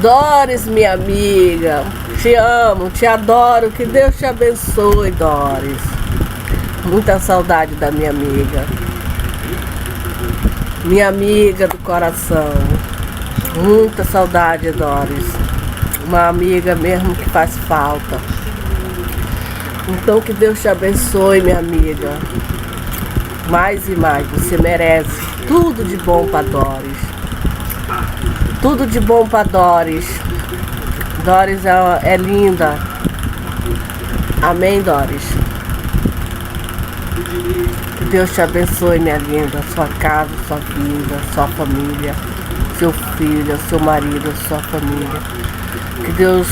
Doris, minha amiga, te amo, te adoro, que Deus te abençoe, Doris. Muita saudade da minha amiga do coração. Muita saudade, Doris. Uma amiga mesmo que faz falta. Então que Deus te abençoe, minha amiga. Mais e mais, você merece tudo de bom para Doris. Tudo de bom para Doris. Doris é linda. Amém, Doris? Que Deus te abençoe, minha linda. Sua casa, sua vida, sua família, seu filho, seu marido, sua família. Que Deus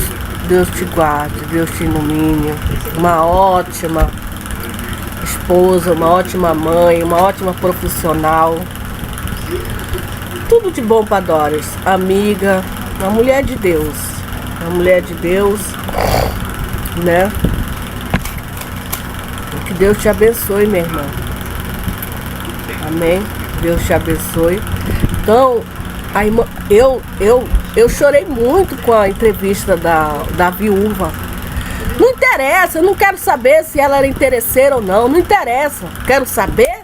te guarde, Deus te ilumine. Uma ótima esposa, uma ótima mãe, uma ótima profissional. Tudo de bom para Doris. Amiga, uma mulher de Deus. Uma mulher de Deus, né? Que Deus te abençoe, minha irmã. Amém? Deus te abençoe. Então, a irmã, eu chorei muito com a entrevista da viúva. Não interessa, eu não quero saber se ela era interesseira ou não. Não interessa. Quero saber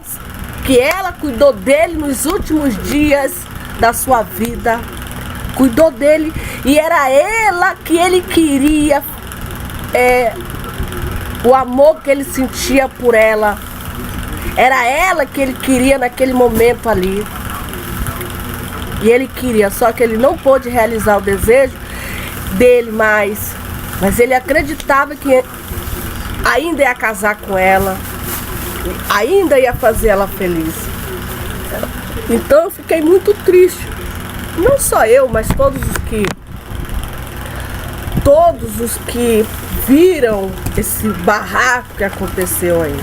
que ela cuidou dele nos últimos dias da sua vida. Cuidou dele e era ela que ele queria, o amor que ele sentia por ela. Era ela que ele queria naquele momento ali. E ele queria, só que ele não pôde realizar o desejo dele mais. Mas ele acreditava que ainda ia casar com ela, ainda ia fazer ela feliz. Então eu fiquei muito triste. Não só eu, mas todos os que viram esse barraco que aconteceu aí.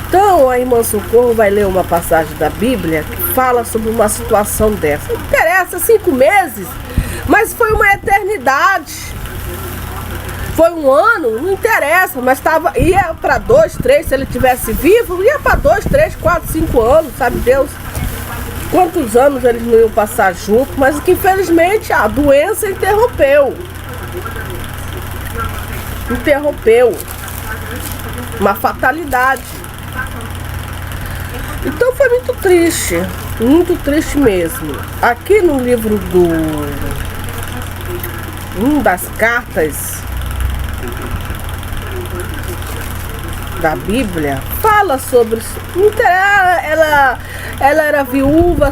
Então a irmã Socorro vai ler uma passagem da Bíblia que fala sobre uma situação dessa. Não interessa, 5 meses, mas foi uma eternidade. Foi um ano, não interessa, mas ia para 2, 3, se ele tivesse vivo, ia para 2, 3, 4, 5 anos, sabe Deus? Quantos anos eles não iam passar junto, mas que infelizmente a doença interrompeu. Uma fatalidade. Então foi muito triste mesmo. Aqui no livro das cartas da Bíblia, fala sobre ela era viúva,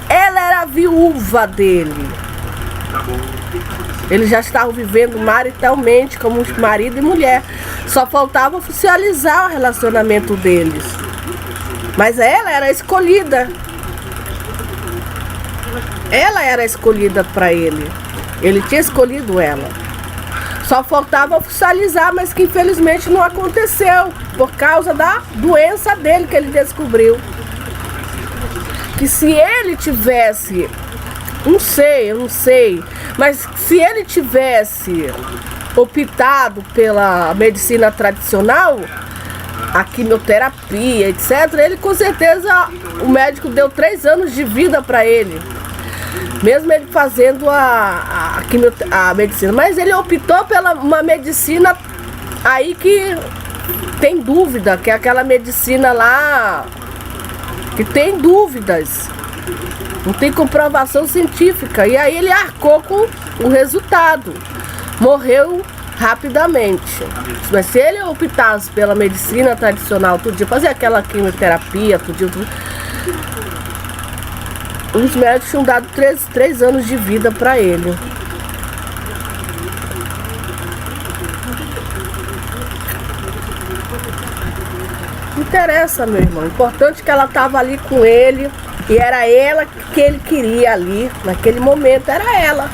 ela era viúva dele. Eles já estavam vivendo maritalmente como marido e mulher. Só faltava oficializar o relacionamento deles. Mas ela era escolhida. Ela era escolhida para ele. Ele tinha escolhido ela. Só faltava oficializar, mas que infelizmente não aconteceu. Por causa da doença dele que ele descobriu. Que se ele tivesse, eu não sei, mas se ele tivesse optado pela medicina tradicional, a quimioterapia, etc., ele com certeza, o médico deu 3 anos de vida para ele, mesmo ele fazendo a medicina, mas ele optou pela uma medicina aí que tem dúvida, que é aquela medicina lá que tem dúvidas, não tem comprovação científica. E aí ele arcou com o resultado, morreu rapidamente. Mas se ele optasse pela medicina tradicional, todo dia, fazer aquela quimioterapia, os médicos tinham dado 3 anos de vida para ele. Não interessa, meu irmão. O importante é que ela estava ali com ele. E era ela que ele queria ali. Naquele momento era ela.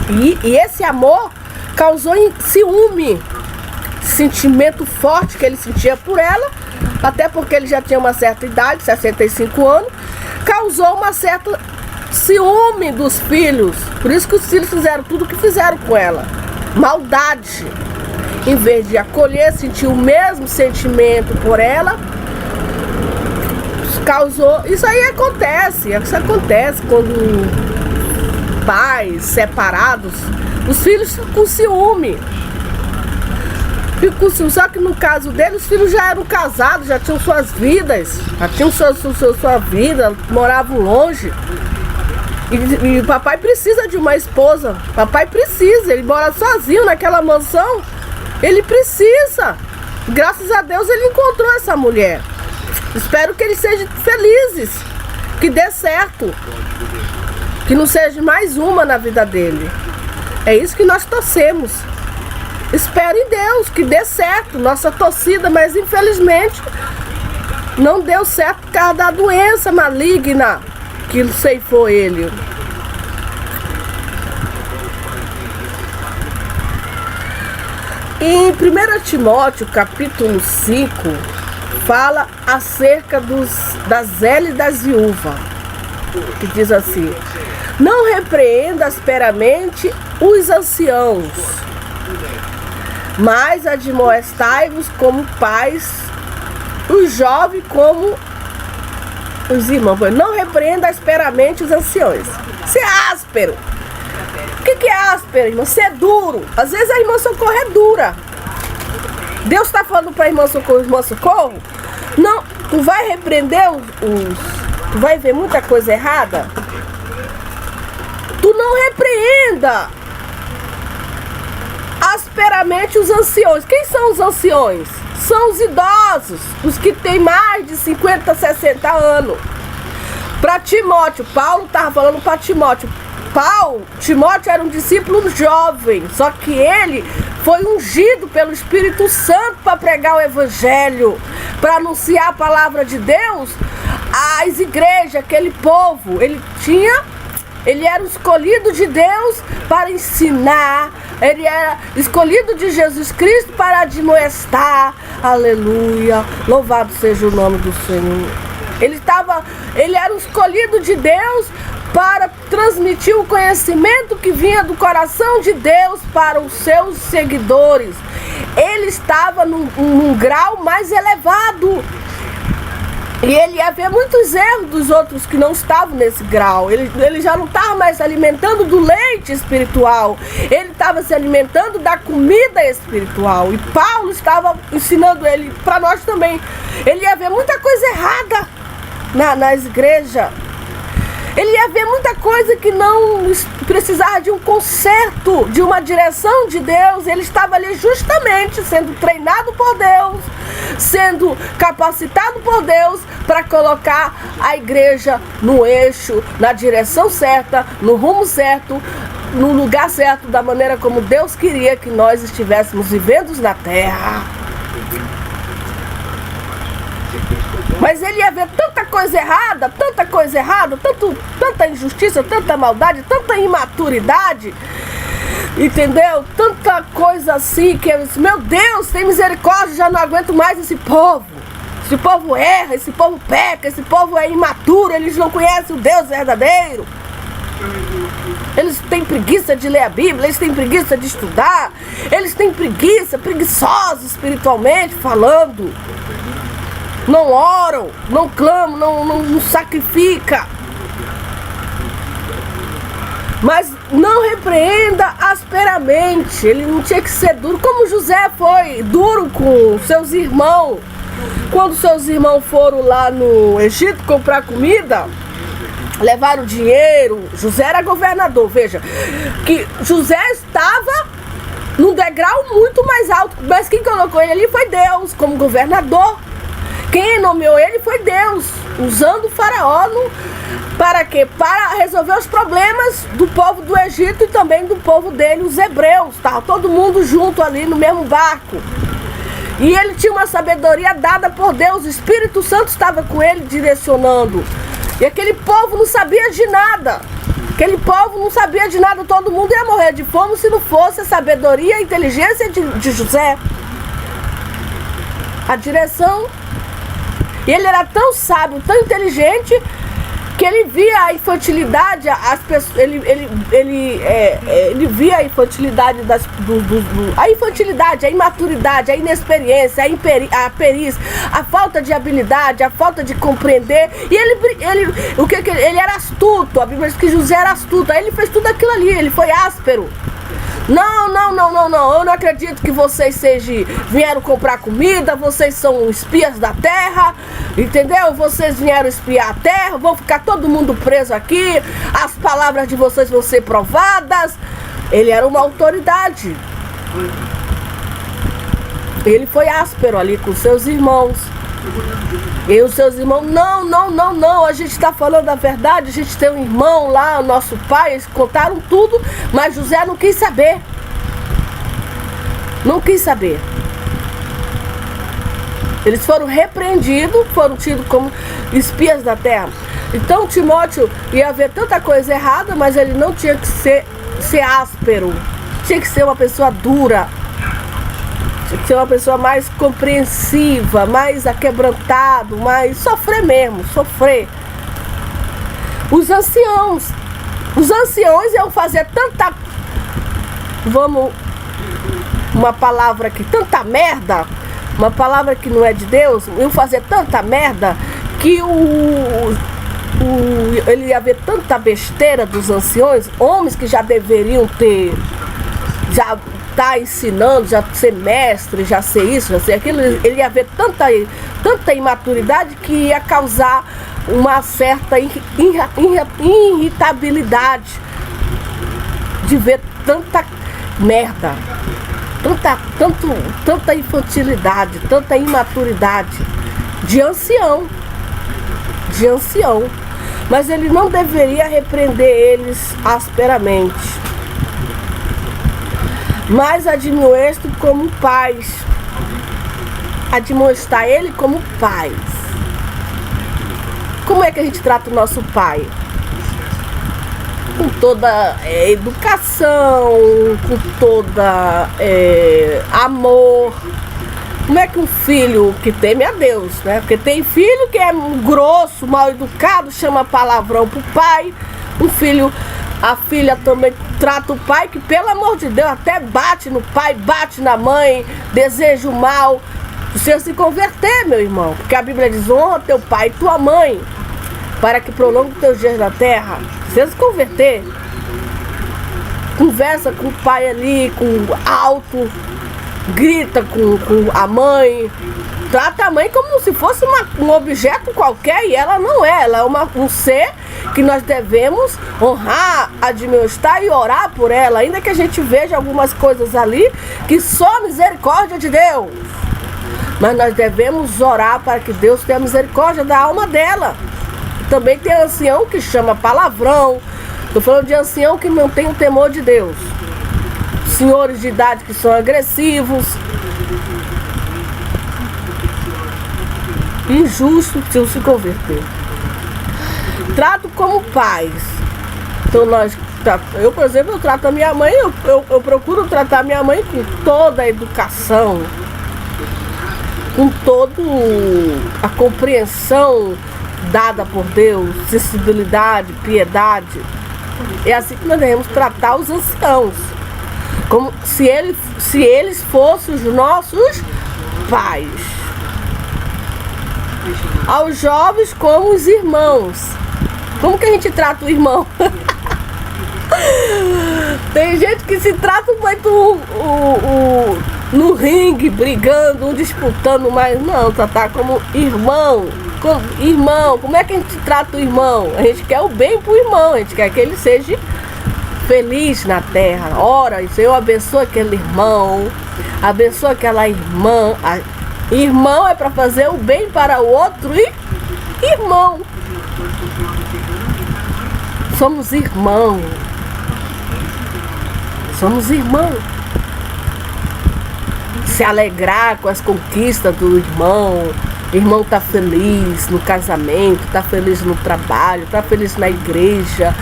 E esse amor causou ciúme. Sentimento forte que ele sentia por ela. Até porque ele já tinha uma certa idade, 65 anos. Causou uma certa ciúme dos filhos. Por isso que os filhos fizeram tudo o que fizeram com ela. Maldade. Em vez de acolher, sentir o mesmo sentimento por ela, causou. Isso aí acontece. Isso acontece quando pais separados, os filhos com ciúme. Só que no caso dele, os filhos já eram casados, já tinham suas vidas, já tinham sua vida, moravam longe. E o papai precisa de uma esposa, papai precisa, ele mora sozinho naquela mansão, ele precisa. Graças a Deus ele encontrou essa mulher. Espero que eles sejam felizes, que dê certo, que não seja mais uma na vida dele. É isso que nós torcemos. Espero em Deus que dê certo, nossa torcida, mas infelizmente não deu certo por causa da doença maligna que ceifou ele. Em 1 Timóteo, capítulo 5, fala acerca das zelas e das viúvas, que diz assim: não repreenda asperamente os anciãos, mas admoestai-vos como pais, os jovens como os irmãos. Não repreenda asperamente os anciões. Ser áspero. O que é áspero, irmão? Ser duro. Às vezes a irmã Socorro é dura. Deus está falando para a irmã Socorro, não, tu vai repreender tu vai ver muita coisa errada. Tu não repreenda asperamente os anciões. Quem são os anciões? São os idosos, os que têm mais de 50, 60 anos. Para Timóteo, Paulo estava falando para Timóteo. Timóteo era um discípulo jovem, só que ele foi ungido pelo Espírito Santo para pregar o Evangelho, para anunciar a palavra de Deus às igrejas, aquele povo. Ele era o escolhido de Deus para ensinar, ele era escolhido de Jesus Cristo para admoestar. Aleluia, louvado seja o nome do Senhor. Ele era o escolhido de Deus para transmitir o conhecimento que vinha do coração de Deus para os seus seguidores. Ele estava num grau mais elevado. E ele ia ver muitos erros dos outros que não estavam nesse grau. Ele já não estava mais se alimentando do leite espiritual. Ele estava se alimentando da comida espiritual. E Paulo estava ensinando ele, para nós também. Ele ia ver muita coisa errada nas igrejas. Ele ia ver muita coisa que não precisava de um conserto, de uma direção de Deus. Ele estava ali justamente sendo treinado por Deus, sendo capacitado por Deus para colocar a igreja no eixo, na direção certa, no rumo certo, no lugar certo, da maneira como Deus queria que nós estivéssemos vivendo na terra. Mas ele ia ver tanta coisa errada, tanta injustiça, tanta maldade, tanta imaturidade, entendeu? Tanta coisa assim que eu disse: meu Deus, tem misericórdia, já não aguento mais esse povo. Esse povo erra, esse povo peca, esse povo é imaturo, eles não conhecem o Deus verdadeiro. Eles têm preguiça de ler a Bíblia, eles têm preguiça de estudar, eles têm preguiçosos espiritualmente falando. Não oram, não clamam, não sacrifica. Mas não repreenda asperamente. Ele não tinha que ser duro, como José foi duro com seus irmãos. Quando seus irmãos foram lá no Egito comprar comida, levaram dinheiro. José era governador. Veja que José estava num degrau muito mais alto, mas quem colocou ele ali foi Deus como governador. Quem nomeou ele foi Deus, usando o faraó para quê? Para resolver os problemas do povo do Egito e também do povo dele, os hebreus. Estava todo mundo junto ali no mesmo barco. E ele tinha uma sabedoria dada por Deus, o Espírito Santo estava com ele direcionando. E aquele povo não sabia de nada. Todo mundo ia morrer de fome se não fosse a sabedoria e a inteligência de José. A direção. E ele era tão sábio, tão inteligente, que ele via a infantilidade, as pessoas, ele via a infantilidade a infantilidade, a imaturidade, a inexperiência, a perícia, a falta de habilidade, a falta de compreender. E ele era astuto. A Bíblia diz que José era astuto. Aí ele fez tudo aquilo ali, ele foi áspero. Não, eu não acredito que vocês vieram comprar comida, vocês são espias da terra, entendeu? Vocês vieram espiar a terra, vão ficar todo mundo preso aqui, as palavras de vocês vão ser provadas. Ele era uma autoridade. Ele foi áspero ali com seus irmãos. E os seus irmãos, não, a gente está falando a verdade, a gente tem um irmão lá, nosso pai, eles contaram tudo, mas José não quis saber. Não quis saber. Eles foram repreendidos, foram tidos como espias da terra. Então Timóteo ia ver tanta coisa errada, mas ele não tinha que ser áspero, tinha que ser uma pessoa dura. Tinha que ser uma pessoa mais compreensiva, mais aquebrantado, mais sofrer mesmo, sofrer. Os anciãos iam fazer tanta, uma palavra aqui, tanta merda, uma palavra que não é de Deus, iam fazer tanta merda que ele ia ver tanta besteira dos anciões, homens que já deveriam ter, já tá ensinando, já ser mestre, já ser isso, já ser aquilo, ele ia ver tanta imaturidade que ia causar uma certa irritabilidade de ver tanta merda, tanta infantilidade, tanta imaturidade de ancião. Mas ele não deveria repreender eles asperamente, mas admoesto como pais. Admoestar ele como pais. Como é que a gente trata o nosso pai? Com toda educação, com toda amor. Como é que um filho que teme a Deus, né? Porque tem filho que é grosso, mal educado, chama palavrão pro pai. A filha também trata o pai que, pelo amor de Deus, até bate no pai, bate na mãe, deseja o mal. Você se converter, meu irmão, porque a Bíblia diz: honra teu pai e tua mãe, para que prolongue teus dias na terra. Você se converter, conversa com o pai ali, com alto, grita com a mãe, trata a mãe como se fosse um objeto qualquer, e ela não é. Ela é um ser que nós devemos honrar, admoestar e orar por ela, ainda que a gente veja algumas coisas ali que só misericórdia de Deus. Mas nós devemos orar para que Deus tenha misericórdia da alma dela. Também tem ancião que chama palavrão. Estou falando de ancião que não tem o temor de Deus. Senhores de idade que são agressivos, injustos, precisam se converter. Trato como pais. Então eu, por exemplo, eu trato a minha mãe, eu procuro tratar a minha mãe com toda a educação, com toda a compreensão dada por Deus, sensibilidade, piedade. É assim que nós devemos tratar os anciãos, como se eles fossem os nossos pais. Aos jovens como os irmãos. Como que a gente trata o irmão? Tem gente que se trata muito no ringue, brigando, um disputando, mas não, tratar como irmão. Como é que a gente trata o irmão? A gente quer o bem pro irmão, a gente quer que ele seja feliz na terra. Ora, Senhor, abençoa aquele irmão, abençoa aquela irmã. Irmão é para fazer o bem para o outro e irmão. Somos irmãos. Somos irmãos. Se alegrar com as conquistas do irmão. O irmão está feliz no casamento, está feliz no trabalho, está feliz na igreja.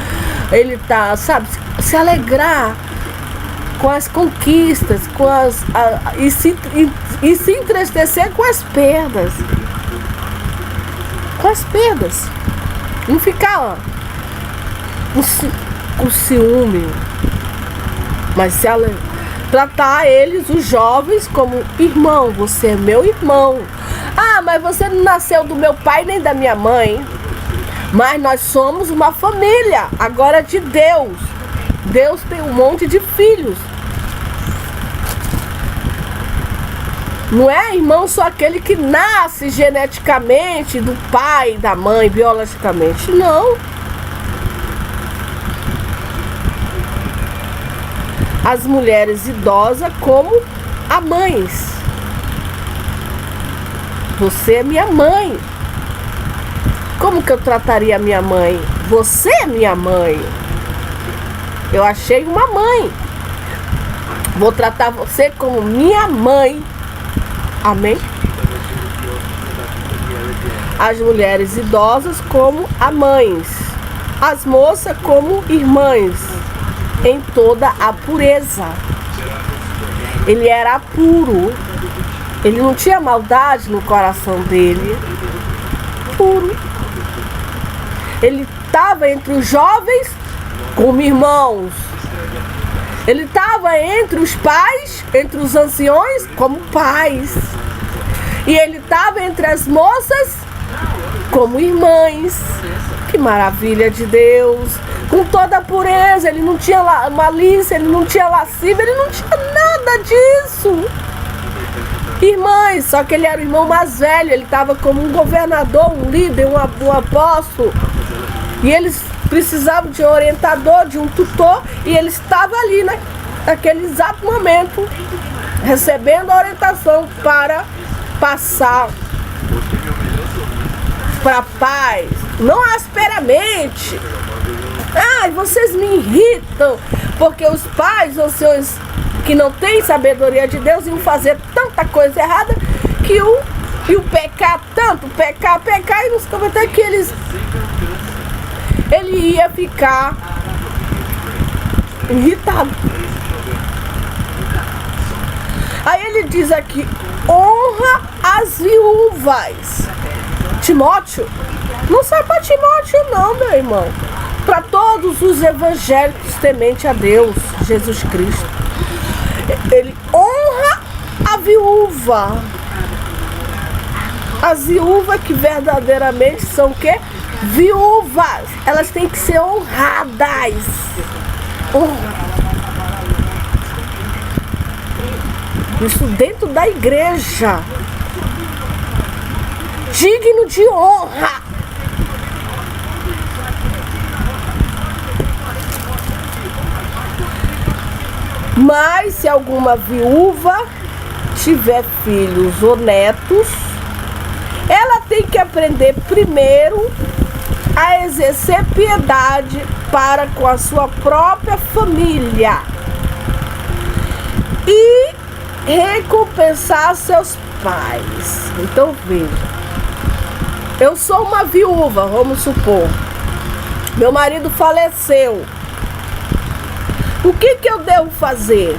Ele está, sabe, se alegrar com as conquistas, e se entristecer com as perdas. Com as perdas. Não ficar com ciúme, mas se ela tratar eles, os jovens, como irmão. Você é meu irmão. Ah, mas você não nasceu do meu pai nem da minha mãe. Mas nós somos uma família, agora de Deus. Deus tem um monte de filhos. Não é irmão só aquele que nasce geneticamente do pai e da mãe, biologicamente. Não. As mulheres idosas como a mães. Você é minha mãe. Como que eu trataria a minha mãe? Você é minha mãe. Eu achei uma mãe. Vou tratar você como minha mãe. Amém? As mulheres idosas como a mães. As moças como irmãs. Em toda a pureza. Ele era puro. Ele não tinha maldade no coração dele. Puro. Ele estava entre os jovens como irmãos. Ele estava entre os pais, entre os anciões, como pais. E ele estava entre as moças como irmãs. Que maravilha de Deus! Com toda a pureza, ele não tinha malícia, ele não tinha lascívia, ele não tinha nada disso. Irmãs, só que ele era o irmão mais velho, ele estava como um governador, um líder, um apóstolo. E eles precisavam de um orientador, de um tutor, e ele estava ali naquele exato momento, recebendo a orientação para passar para a paz, não asperamente. Ai, vocês me irritam, porque os pais, os seus que não têm sabedoria de Deus, iam fazer tanta coisa errada que o pecar tanto, pecar, e nos comentários que ele ia ficar irritado. Aí ele diz aqui, honra as viúvas. Timóteo, não sai para Timóteo não, meu irmão. Para todos os evangélicos tementes a Deus, Jesus Cristo. Ele honra a viúva. As viúvas que verdadeiramente são o quê? Viúvas. Elas têm que ser honradas. Isso dentro da igreja. Digno de honra. Mas se alguma viúva tiver filhos ou netos, ela tem que aprender primeiro a exercer piedade para com a sua própria família e recompensar seus pais. Então veja, eu sou uma viúva, vamos supor, meu marido faleceu. O que eu devo fazer?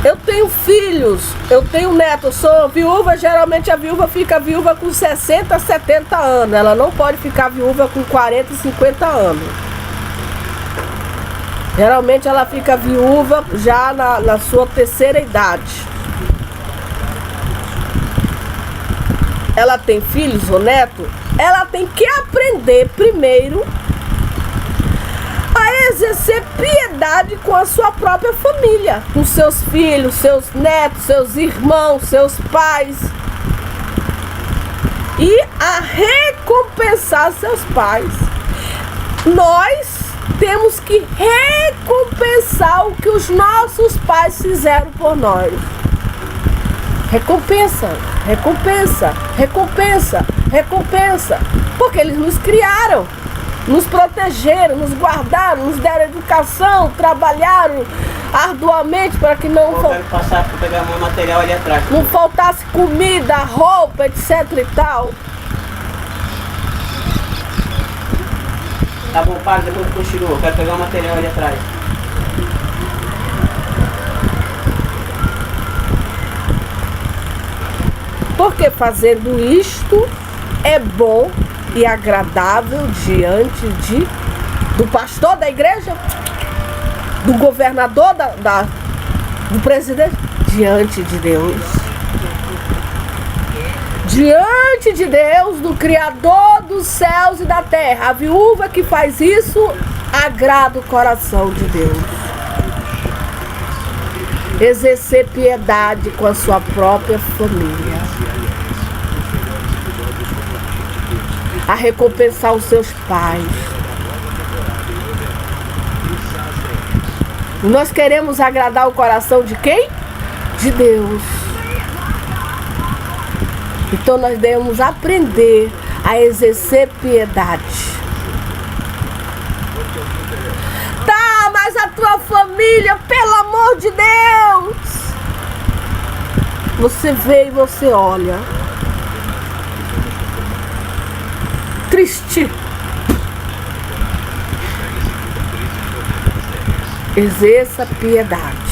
Eu tenho filhos, eu tenho neto, eu sou viúva. Geralmente a viúva fica viúva com 60, 70 anos. Ela não pode ficar viúva com 40, 50 anos. Geralmente ela fica viúva já na sua terceira idade. Ela tem filhos ou neto, ela tem que aprender primeiro a exercer piedade com a sua própria família, com seus filhos, seus netos, seus irmãos, seus pais, e a recompensar seus pais. Nós temos que recompensar o que os nossos pais fizeram por nós. Recompensa, recompensa, recompensa, recompensa, porque eles nos criaram, nos protegeram, nos guardaram, nos deram educação, trabalharam arduamente para que não passar para pegar meu material ali atrás. Não faltasse comida, roupa, etc e tal. Tá bom, para, depois continua. Eu quero pegar o material ali atrás. Porque fazendo isto, é bom e agradável diante do pastor da igreja, do governador, do presidente, diante de Deus. Diante de Deus, do Criador dos céus e da terra. A viúva que faz isso agrada o coração de Deus. Exercer piedade com a sua própria família. A recompensar os seus pais. Nós queremos agradar o coração de quem? De Deus. Então nós devemos aprender a exercer piedade. Tá, mas a tua família, pelo amor de Deus! Você vê e você olha. Triste. Exerça piedade.